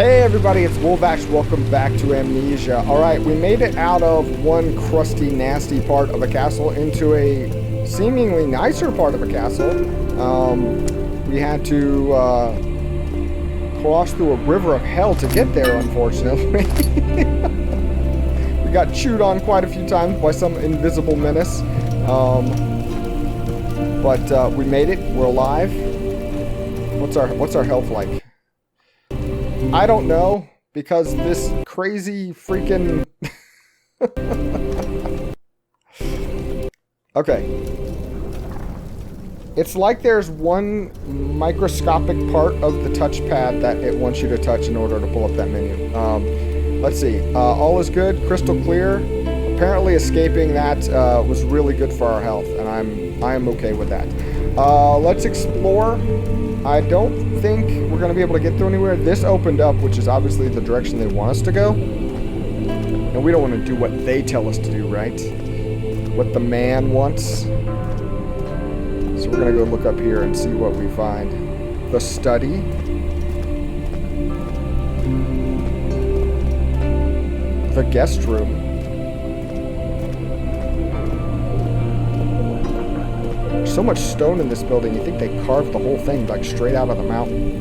Hey everybody, it's Wolvash. Welcome back to Amnesia. Alright, we made it out of one crusty, nasty part of a castle into a seemingly nicer part of a castle. We had to cross through a river of hell to get there, unfortunately. We got chewed on quite a few times by some invisible menace. But we made it. We're alive. What's our health like? I don't know, because this crazy freaking... Okay. It's like there's one microscopic part of the touchpad that it wants you to touch in order to pull up that menu. Let's see. All is good. Crystal clear. Apparently escaping that was really good for our health, and I'm okay with that. Let's explore. I don't think we're going to be able to get through anywhere. This opened up, which is obviously the direction they want us to go. And we don't want to do what they tell us to do, right? What the man wants. So we're going to go look up here and see what we find. The study. The guest room. So much stone in this building, you think they carved the whole thing like straight out of the mountain.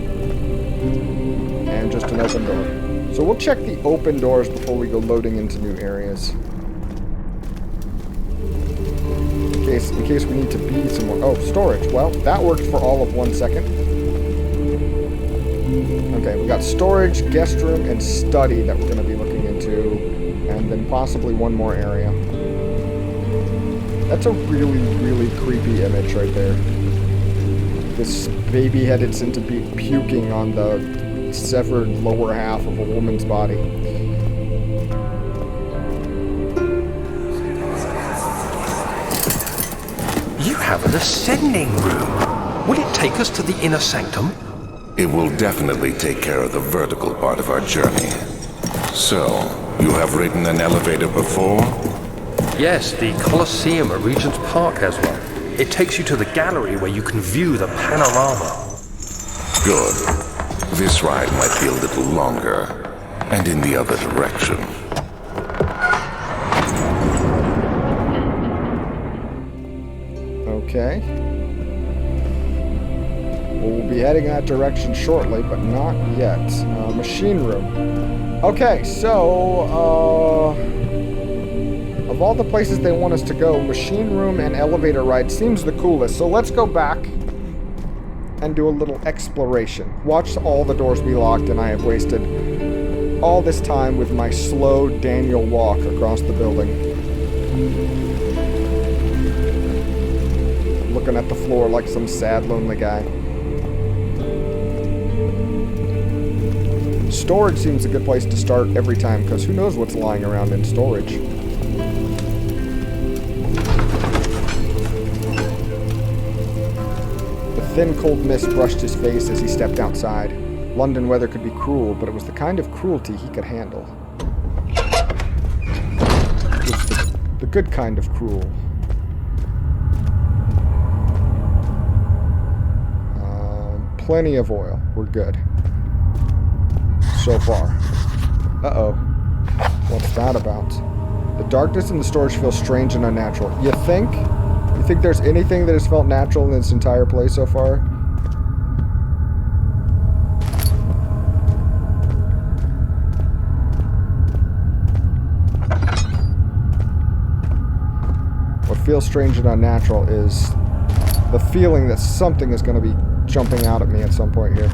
And just an open door. So we'll check the open doors before we go loading into new areas. In case we need to be some more. Oh, storage. Well, that worked for all of 1 second. Okay, we got storage, guest room, and study that we're going to be looking into. And then possibly one more area. That's a really, really creepy image right there. This baby headed centipede puking on the severed lower half of a woman's body. You have an ascending room. Will it take us to the inner sanctum? It will definitely take care of the vertical part of our journey. So, you have ridden an elevator before? Yes, the Colosseum at Regent's Park has one. It takes you to the gallery where you can view the panorama. Good. This ride might be a little longer, and in the other direction. Okay. Well, we'll be heading that direction shortly, but not yet. Machine room. Okay, so, of all the places they want us to go, machine room and elevator ride seems the coolest. So let's go back and do a little exploration. Watch all the doors be locked, and I have wasted all this time with my slow Daniel walk across the building. Looking at the floor like some sad, lonely guy. Storage seems a good place to start every time, because who knows what's lying around in storage. The thin, cold mist brushed his face as he stepped outside. London weather could be cruel, but it was the kind of cruelty he could handle. It was the good kind of cruel. Plenty of oil. We're good. So far. Uh-oh. What's that about? The darkness in the storage feels strange and unnatural. You think? You think there's anything that has felt natural in this entire place so far? What feels strange and unnatural is the feeling that something is going to be jumping out at me at some point here.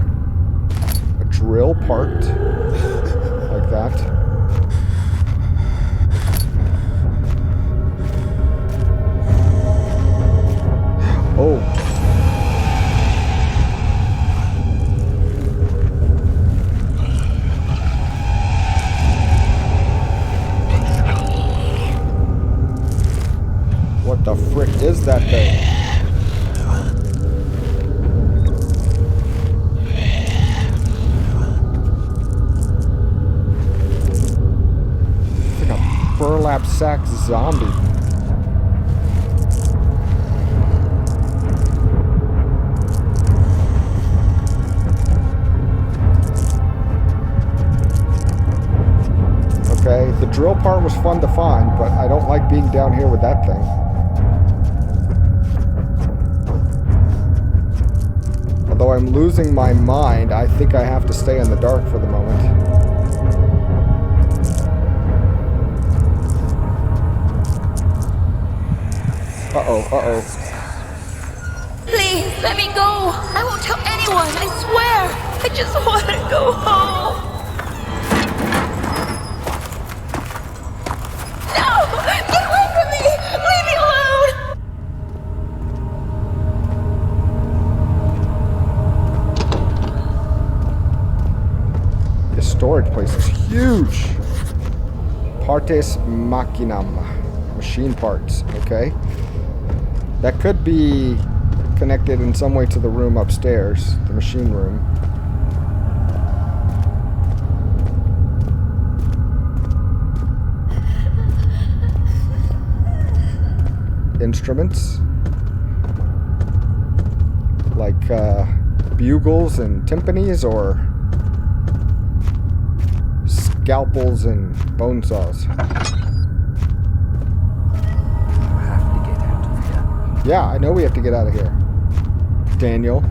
A drill parked like that. Oh. What the frick is that thing? It's like a burlap sack zombie. drill part was fun to find, but I don't like being down here with that thing. Although I'm losing my mind, I think I have to stay in the dark for the moment. Uh-oh. Please, let me go. I won't tell anyone, I swear. I just want to go home. No! Get away from me! Leave me alone! This storage place is huge. Partes machinam. Machine parts, okay. That could be connected in some way to the room upstairs, the machine room. Instruments. Like bugles and timpanis, or scalpels and bone saws. Yeah, I know we have to get out of here. Daniel.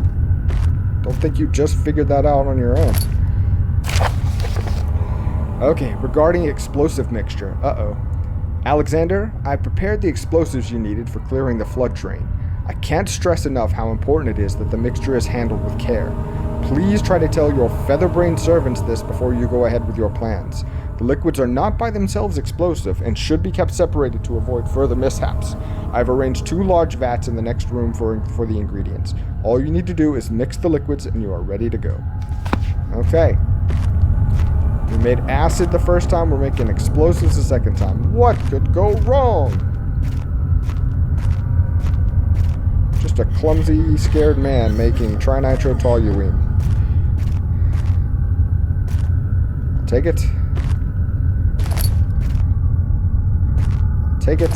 Don't think you just figured that out on your own. Okay, regarding explosive mixture. Uh-oh. Alexander, I prepared the explosives you needed for clearing the flood drain. I can't stress enough how important it is that the mixture is handled with care. Please try to tell your feather-brained servants this before you go ahead with your plans. The liquids are not by themselves explosive and should be kept separated to avoid further mishaps. I've arranged 2 large vats in the next room for the ingredients. All you need to do is mix the liquids and you are ready to go. Okay. We made acid the first time, we're making explosives the second time. What could go wrong? Just a clumsy, scared man making trinitrotoluene. Take it. Take it.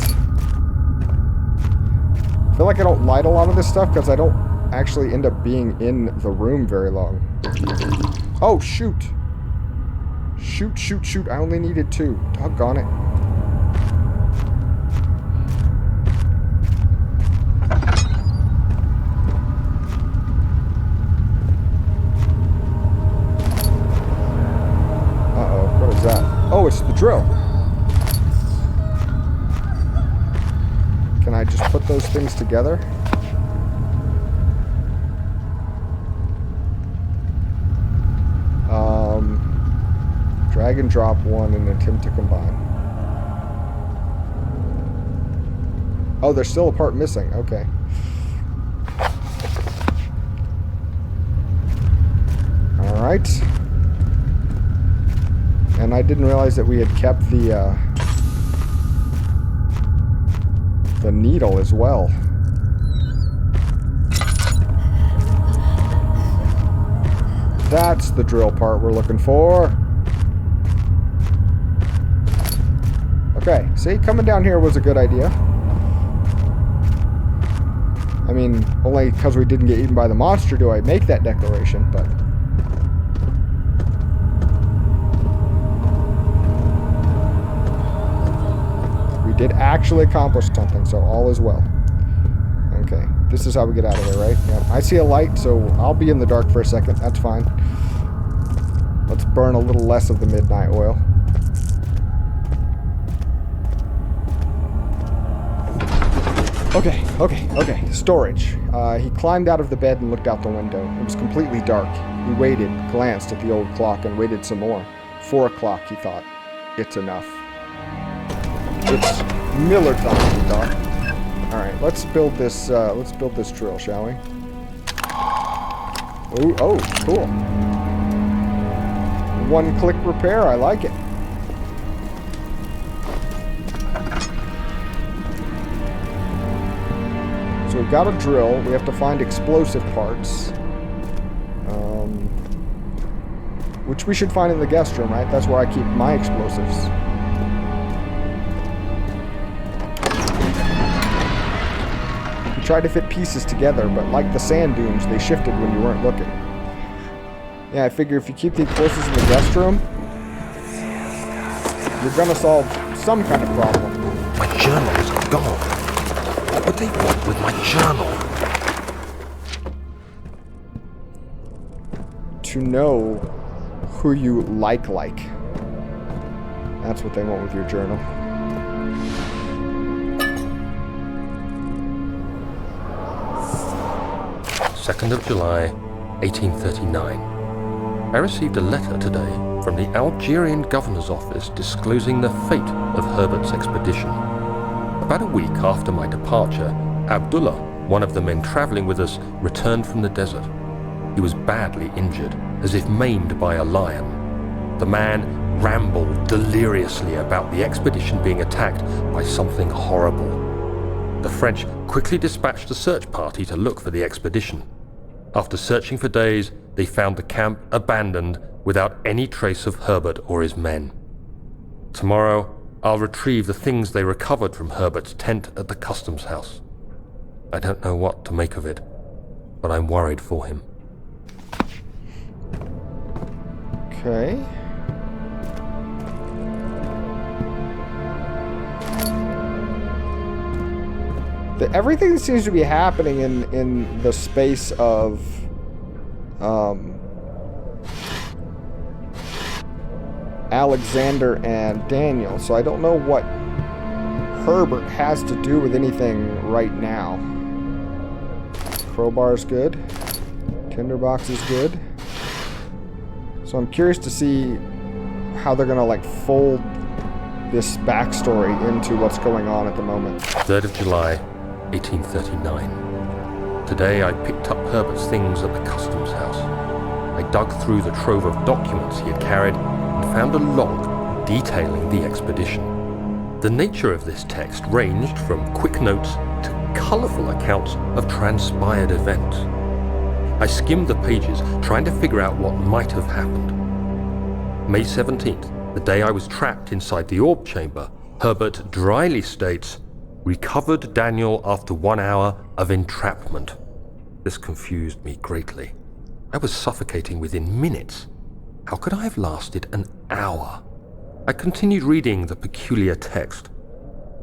I feel like I don't light a lot of this stuff because I don't actually end up being in the room very long. Oh, shoot. Shoot. I only needed 2. Doggone it. Uh-oh, what is that? Oh, it's the drill. Can I just put those things together? Drag and drop one and attempt to combine. Oh, there's still a part missing. Okay. Alright. And I didn't realize that we had kept the needle as well. That's the drill part we're looking for. Okay, see, coming down here was a good idea. I mean, only because we didn't get eaten by the monster do I make that declaration, but... we did actually accomplish something, so all is well. Okay, this is how we get out of there, right? Yep. I see a light, so I'll be in the dark for a second. That's fine. Let's burn a little less of the midnight oil. Okay. Storage. He climbed out of the bed and looked out the window. It was completely dark. He waited, glanced at the old clock, and waited some more. 4 o'clock, he thought. It's enough. It's Miller time, he thought. Alright, let's build this drill, shall we? Ooh, oh, cool. 1-click repair, I like it. So we've got a drill. We have to find explosive parts. Which we should find in the guest room, right? That's where I keep my explosives. We tried to fit pieces together, but like the sand dunes, they shifted when you weren't looking. Yeah, I figure if you keep the explosives in the guest room, You're gonna solve some kind of problem. My journals are gone. What would they want with my journal? To know who you like. That's what they want with your journal. July 2nd, 1839. I received a letter today from the Algerian governor's office disclosing the fate of Herbert's expedition. About a week after my departure, Abdullah, one of the men traveling with us, returned from the desert. He was badly injured, as if maimed by a lion. The man rambled deliriously about the expedition being attacked by something horrible. The French quickly dispatched a search party to look for the expedition. After searching for days, they found the camp abandoned without any trace of Herbert or his men. Tomorrow, I'll retrieve the things they recovered from Herbert's tent at the customs house. I don't know what to make of it, but I'm worried for him. Okay. Everything that seems to be happening in the space of Alexander and Daniel, so I don't know what Herbert has to do with anything right now. Crowbar is good. Tinderbox is good. So I'm curious to see how they're gonna like fold this backstory into what's going on at the moment. 3rd of July, 1839. Today I picked up Herbert's things at the customs house. I dug through the trove of documents he had carried and found a log detailing the expedition. The nature of this text ranged from quick notes to colourful accounts of transpired events. I skimmed the pages, trying to figure out what might have happened. May 17th, the day I was trapped inside the orb chamber, Herbert dryly states, "Recovered Daniel after 1 hour of entrapment." This confused me greatly. I was suffocating within minutes. How could I have lasted an hour? I continued reading the peculiar text.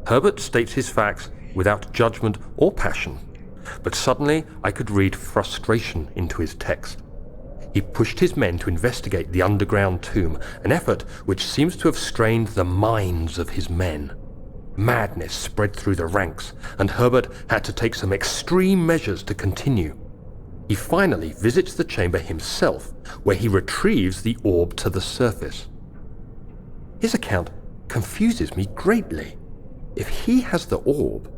Herbert states his facts without judgment or passion, but suddenly I could read frustration into his text. He pushed his men to investigate the underground tomb, an effort which seems to have strained the minds of his men. Madness spread through the ranks, and Herbert had to take some extreme measures to continue. He finally visits the chamber himself, where he retrieves the orb to the surface. His account confuses me greatly. If he has the orb,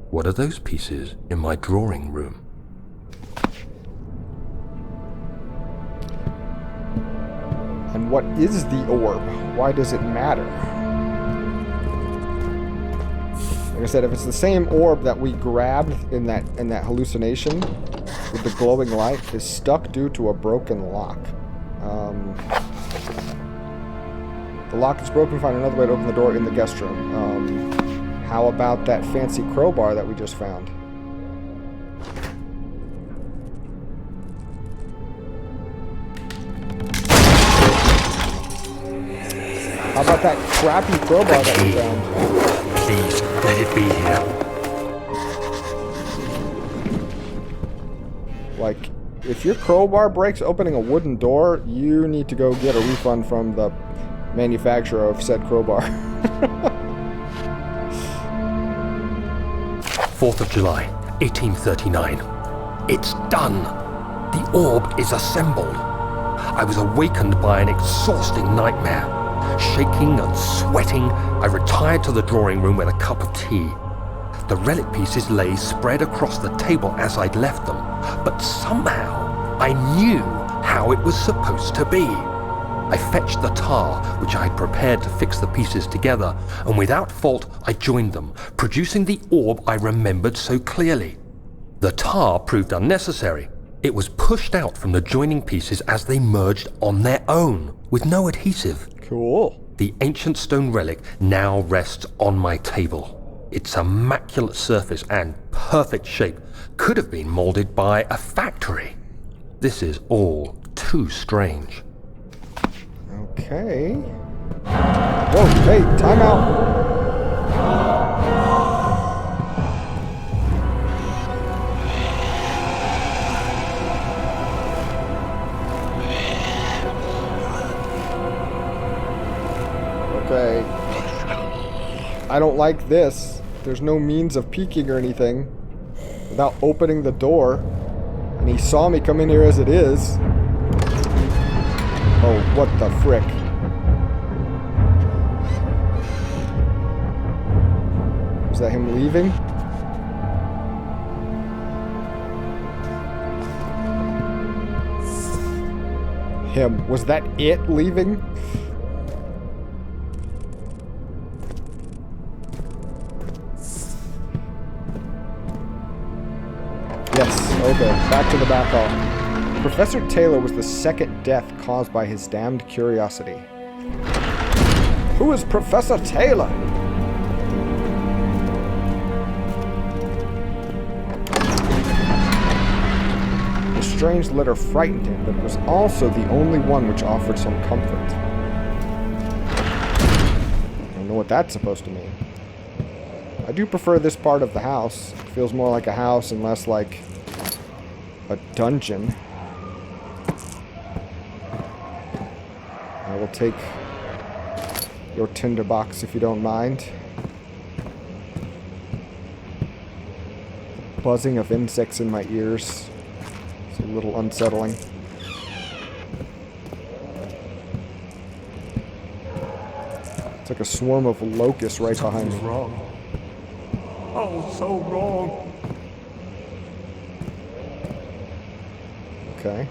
what are those pieces in my drawing room? And what is the orb? Why does it matter? Like I said, if it's the same orb that we grabbed in that hallucination with the glowing light, is stuck due to a broken lock. The lock is broken. Find another way to open the door in the guest room. How about that fancy crowbar that we just found? How about that crappy crowbar that we found? Please, let it be here. Like, if your crowbar breaks opening a wooden door, you need to go get a refund from the manufacturer of said crowbar. 4th of July, 1839. It's done. The orb is assembled. I was awakened by an exhausting nightmare. Shaking and sweating, I retired to the drawing room with a cup of tea. The relic pieces lay spread across the table as I'd left them, but somehow I knew how it was supposed to be. I fetched the tar, which I had prepared to fix the pieces together, and without fault I joined them, producing the orb I remembered so clearly. The tar proved unnecessary. It was pushed out from the joining pieces as they merged on their own, with no adhesive. Cool. The ancient stone relic now rests on my table. Its immaculate surface and perfect shape could have been molded by a factory. This is all too strange. Okay. Whoa, hey, time out. Okay. I don't like this. There's no means of peeking or anything without opening the door. And he saw me come in here as it is. Oh, what the frick. Is that him leaving? Him. Was that it leaving? Yes, okay. Back to the back hall. Professor Taylor was the second death caused by his damned curiosity. Who is Professor Taylor? The strange letter frightened him, but it was also the only one which offered some comfort. I don't know what that's supposed to mean. I do prefer this part of the house. It feels more like a house and less like a dungeon. I will take your tinderbox if you don't mind. Buzzing of insects in my ears. It's a little unsettling. It's like a swarm of locusts right behind me. Wrong. Oh, so wrong. Okay.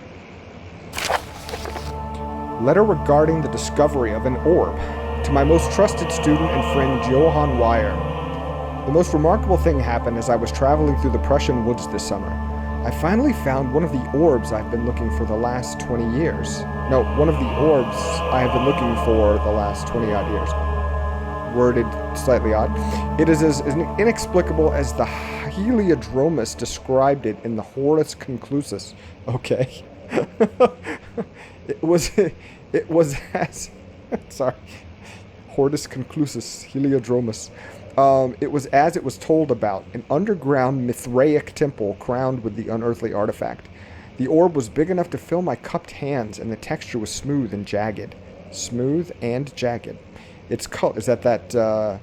Letter regarding the discovery of an orb. To my most trusted student and friend, Johann Weyer. The most remarkable thing happened as I was traveling through the Prussian woods this summer. I finally found one of the orbs I've been looking for the last 20 years. No, one of the orbs I have been looking for the last 20-odd years. Worded slightly odd. It is as inexplicable as the Heliodromus described it in the Horus Conclusus. Okay. It was as sorry. Hortus Conclusus, Heliodromus. It was as it was told about, an underground Mithraic temple crowned with the unearthly artifact. The orb was big enough to fill my cupped hands, and the texture was smooth and jagged. Smooth and jagged. Its color, is that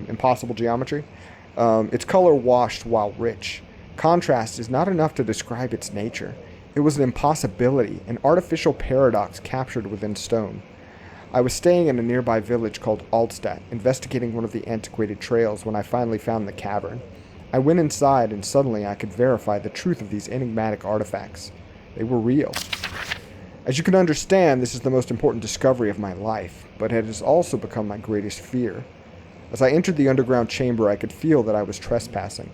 impossible geometry? Its color washed while rich. Contrast is not enough to describe its nature. It was an impossibility, an artificial paradox captured within stone. I was staying in a nearby village called Altstadt, investigating one of the antiquated trails when I finally found the cavern. I went inside, and suddenly I could verify the truth of these enigmatic artifacts. They were real. As you can understand, this is the most important discovery of my life, but it has also become my greatest fear. As I entered the underground chamber, I could feel that I was trespassing.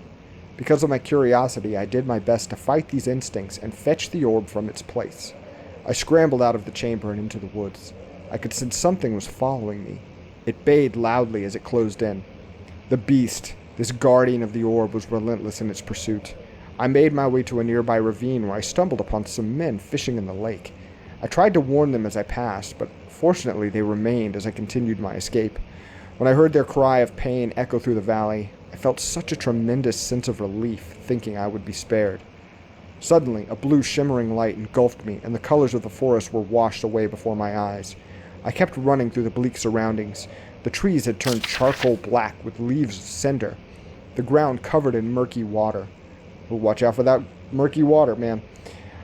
Because of my curiosity, I did my best to fight these instincts and fetch the orb from its place. I scrambled out of the chamber and into the woods. I could sense something was following me. It bayed loudly as it closed in. The beast, this guardian of the orb, was relentless in its pursuit. I made my way to a nearby ravine where I stumbled upon some men fishing in the lake. I tried to warn them as I passed, but fortunately they remained as I continued my escape. When I heard their cry of pain echo through the valley, I felt such a tremendous sense of relief, thinking I would be spared. Suddenly, a blue shimmering light engulfed me, and the colors of the forest were washed away before my eyes. I kept running through the bleak surroundings. The trees had turned charcoal black with leaves of cinder. The ground covered in murky water. Oh, watch out for that murky water, man.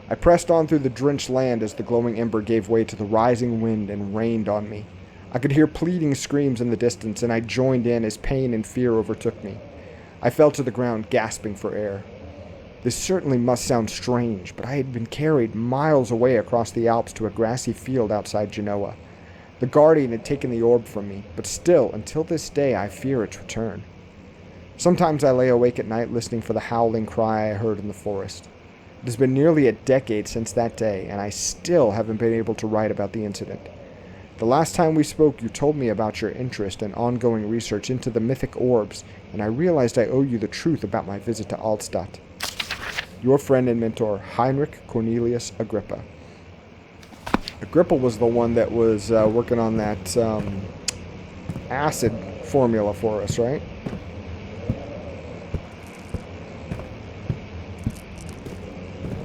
I pressed on through the drenched land as the glowing ember gave way to the rising wind and rained on me. I could hear pleading screams in the distance, and I joined in as pain and fear overtook me. I fell to the ground, gasping for air. This certainly must sound strange, but I had been carried miles away across the Alps to a grassy field outside Genoa. The guardian had taken the orb from me, but still, until this day, I fear its return. Sometimes I lay awake at night listening for the howling cry I heard in the forest. It has been nearly a decade since that day, and I still haven't been able to write about the incident. The last time we spoke, you told me about your interest and ongoing research into the mythic orbs, and I realized I owe you the truth about my visit to Altstadt. Your friend and mentor, Heinrich Cornelius Agrippa. Agrippa was the one that was working on that acid formula for us, right?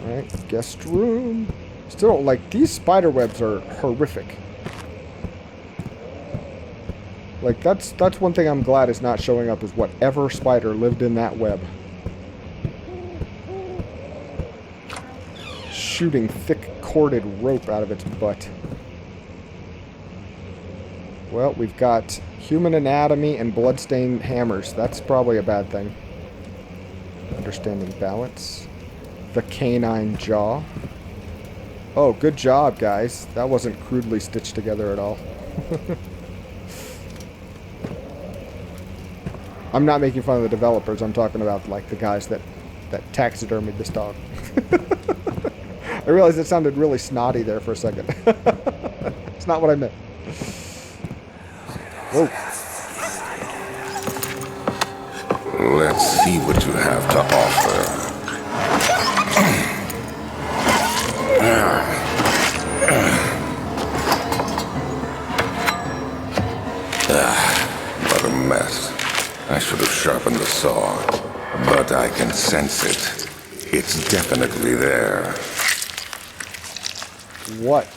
Alright, guest room. Still, like, these spider webs are horrific. Like, that's one thing I'm glad is not showing up, is whatever spider lived in that web. Shooting thick corded rope out of its butt. Well, we've got human anatomy and bloodstained hammers. That's probably a bad thing. Understanding balance. The canine jaw. Oh, good job, guys. That wasn't crudely stitched together at all. I'm not making fun of the developers. I'm talking about, like, the guys that taxidermied this dog. I realized it sounded really snotty there for a second. It's not what I meant. Whoa. Let's see what you have to offer. What a mess. I should have sharpened the saw, but I can sense it. It's definitely there. What?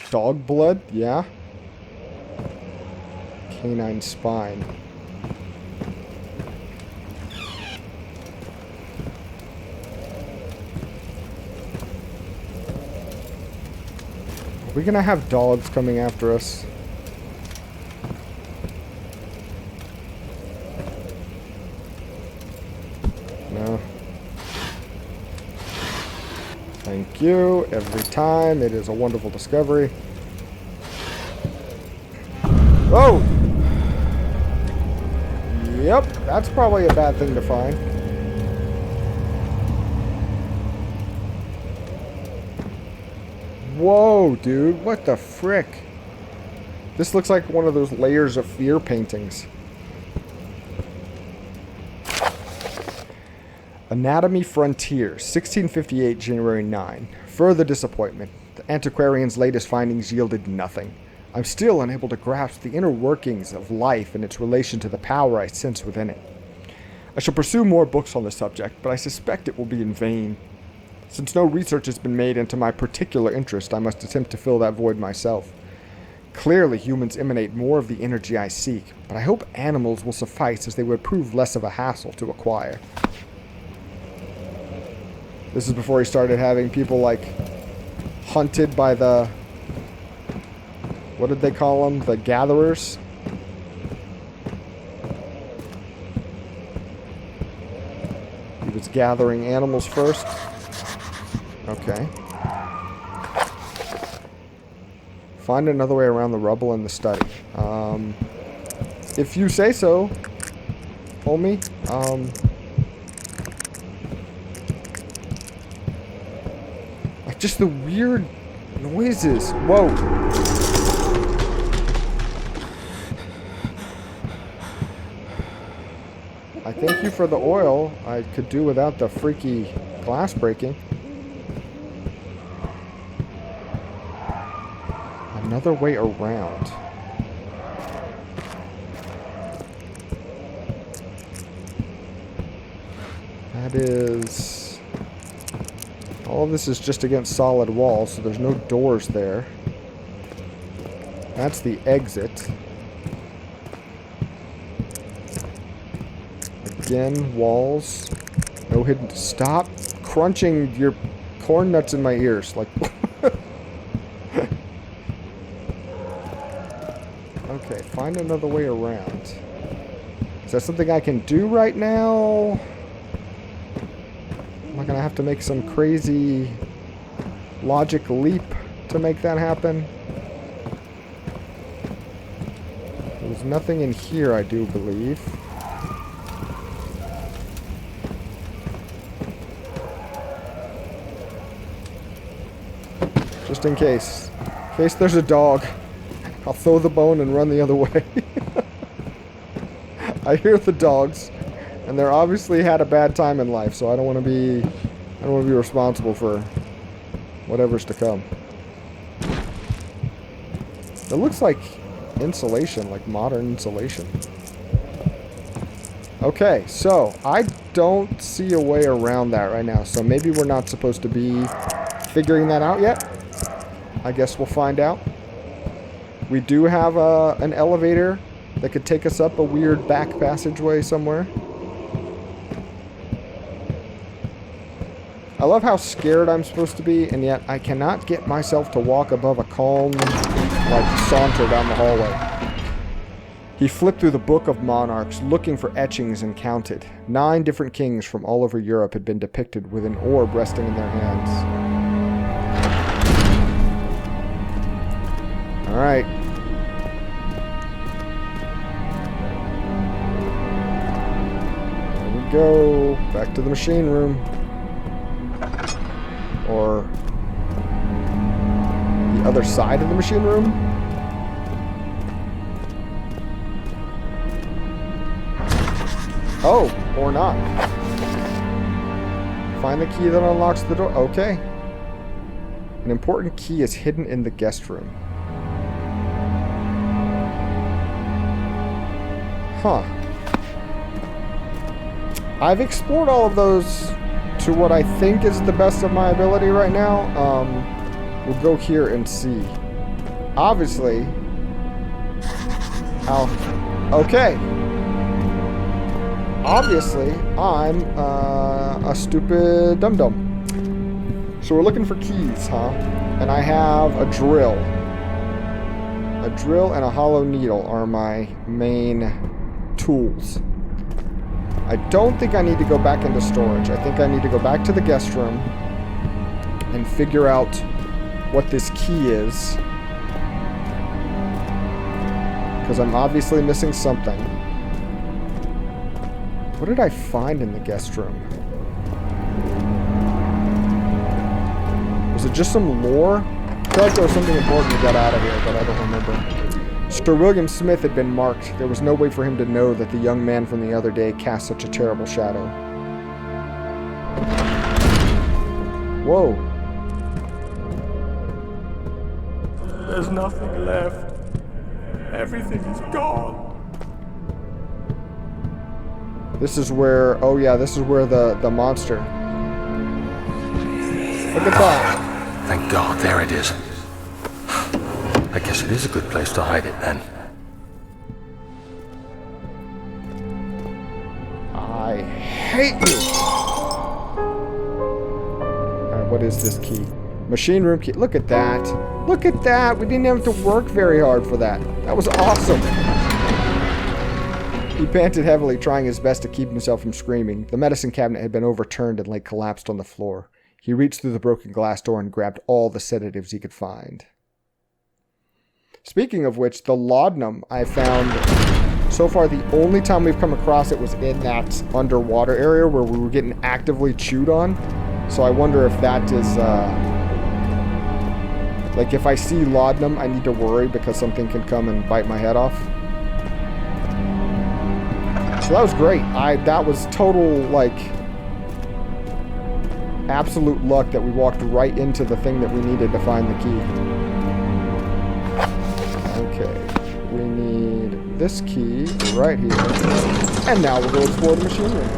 Dog blood? Yeah. Canine spine. Are we gonna have dogs coming after us? No. Thank you. Every time. It is a wonderful discovery. Oh! Yep, that's probably a bad thing to find. Whoa, dude. What the frick? This looks like one of those layers of fear paintings. Anatomy Frontiers, 1658, January 9. Further disappointment. The antiquarian's latest findings yielded nothing. I'm still unable to grasp the inner workings of life and its relation to the power I sense within it. I shall pursue more books on the subject, but I suspect it will be in vain. Since no research has been made into my particular interest, I must attempt to fill that void myself. Clearly, humans emanate more of the energy I seek, but I hope animals will suffice, as they would prove less of a hassle to acquire. This is before he started having people, like, hunted by the... what did they call them? The gatherers? He was gathering animals first. Okay. Find another way around the rubble in the study. If you say so, homie. Like, just the weird noises. Whoa. I thank you for the oil. I could do without the freaky glass breaking. Another way around. That is... all of this is just against solid walls, so there's no doors there. That's the exit. Again, walls. No hidden... stop crunching your corn nuts in my ears. Like... okay, find another way around. Is that something I can do right now? Am I gonna have to make some crazy logic leap to make that happen? There's nothing in here, I do believe. Just in case. In case there's a dog. I'll throw the bone and run the other way. I hear the dogs, and they're obviously had a bad time in life, so I don't want to be responsible for whatever's to come. It looks like insulation, like modern insulation. Okay, so I don't see a way around that right now. So maybe we're not supposed to be figuring that out yet. I guess we'll find out. We do have an elevator that could take us up a weird back passageway somewhere. I love how scared I'm supposed to be, and yet I cannot get myself to walk above a calm, like, saunter down the hallway. He flipped through the Book of Monarchs, looking for etchings, and counted. 9 different kings from all over Europe had been depicted with an orb resting in their hands. Alright. There we go. Back to the machine room. Or the other side of the machine room. Oh, or not. Find the key that unlocks the door. Okay. An important key is hidden in the guest room. Huh. I've explored all of those to what I think is the best of my ability right now. We'll go here and see. Obviously. Okay. Obviously, I'm a stupid dum-dum. So we're looking for keys, huh? And I have a drill. A drill and a hollow needle are my main tools. I don't think I need to go back into storage. I think I need to go back to the guest room and figure out what this key is. Because I'm obviously missing something. What did I find in the guest room? Was it just some lore? I feel like there was something important we got out of here, but I don't remember. Sir William Smith had been marked. There was no way for him to know that the young man from the other day cast such a terrible shadow. Whoa. There's nothing left. Everything is gone. This is where, oh yeah, this is where the monster. Look at that. Thank God, there it is. I guess it is a good place to hide it then. I hate you. Alright, what is this key? Machine room key. Look at that. Look at that. We didn't have to work very hard for that. That was awesome. He panted heavily, trying his best to keep himself from screaming. The medicine cabinet had been overturned and lay collapsed on the floor. He reached through the broken glass door and grabbed all the sedatives he could find. Speaking of which, the laudanum I found, so far the only time we've come across it was in that underwater area where we were getting actively chewed on. So I wonder if that is, like if I see laudanum, I need to worry because something can come and bite my head off. So that was great. That was total, like, absolute luck that we walked right into the thing that we needed to find the key. Okay, we need this key right here. And now we'll go explore the machine room.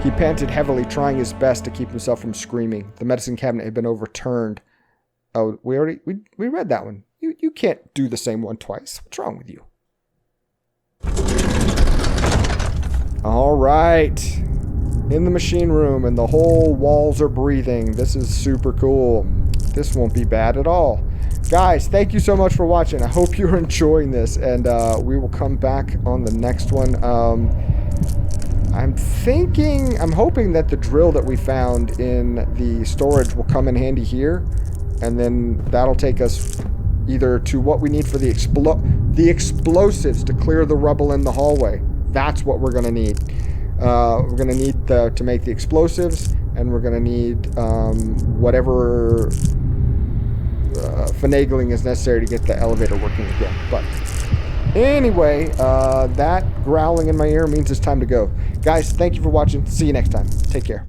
He panted heavily, trying his best to keep himself from screaming. The medicine cabinet had been overturned. Oh, we read that one. You can't do the same one twice. What's wrong with you? All right. In the machine room, and the whole walls are breathing. This is super cool. This won't be bad at all. Guys, thank you so much for watching. I hope you're enjoying this, and we will come back on the next one. I'm hoping that the drill that we found in the storage will come in handy here, and then that'll take us either to what we need for the explosives to clear the rubble in the hallway. That's what we're going to need. We're going to need to make the explosives, and we're going to need whatever finagling is necessary to get the elevator working again. But anyway, that growling in my ear means it's time to go. Guys, thank you for watching. See you next time. Take care.